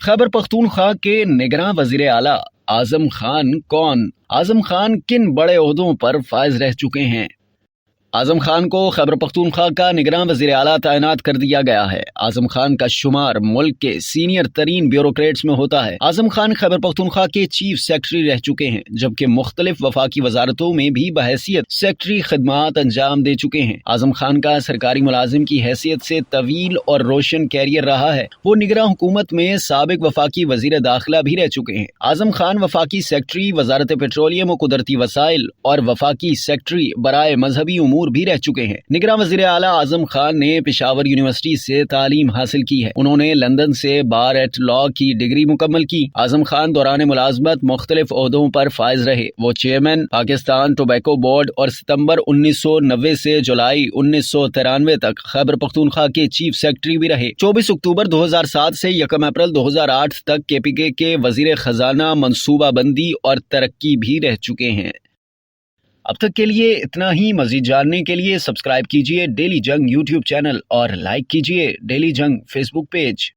खैबर पख्तूनख्वा के निगरां वजीर आला आजम खान कौन? आजम खान किन बड़े ओहदों पर फाइज रह चुके हैं? आजम खान को खैबर पख्तूनख्वा का निगरां वज़ीर आला तैनात कर दिया गया है। आजम खान का शुमार मुल्क के सीनियर तरीन ब्यूरोक्रेट्स में होता है। आजम खान खैबर पख्तूनख्वा के चीफ सेक्रेटरी रह चुके हैं, जबकि मुख्तलिफ वफाकी वजारतों में भी बहैसियत सेक्रेटरी खिदमात अंजाम दे चुके हैं। आजम खान का सरकारी मुलाजिम की हैसियत से तवील और रोशन कैरियर रहा है। वो निगरां हुकूमत में साबिक वफाकी वजीर दाखिला भी रह चुके हैं। आजम खान वफाकी सेक्रेटरी वजारत पेट्रोलियम और कुदरती वसाइल और वफाकी सेक्रेटरी बराए मजहबी उमूर भी रह चुके हैं। निगरां वज़ीर आला आजम खान ने पेशावर यूनिवर्सिटी से तालीम हासिल की है। उन्होंने लंदन से बार एट लॉ की डिग्री मुकम्मल की। आजम खान दौरान मुलाजमत मुख्तलिफ ओहदों पर फाइज रहे। वो चेयरमैन पाकिस्तान टोबैको बोर्ड और सितंबर 1990 से जुलाई 1993 तक खैबर पख्तूनख्वा के चीफ सेक्रेटरी भी रहे। 24 अक्टूबर 2007 से 1 अप्रैल 2008 तक KPK के वजीर खजाना, मनसूबा बंदी और तरक्की भी रह चुके हैं। अब तक के लिए इतना ही। मजीद जानने के लिए सब्सक्राइब कीजिए डेली जंग YouTube चैनल और लाइक कीजिए डेली जंग Facebook पेज।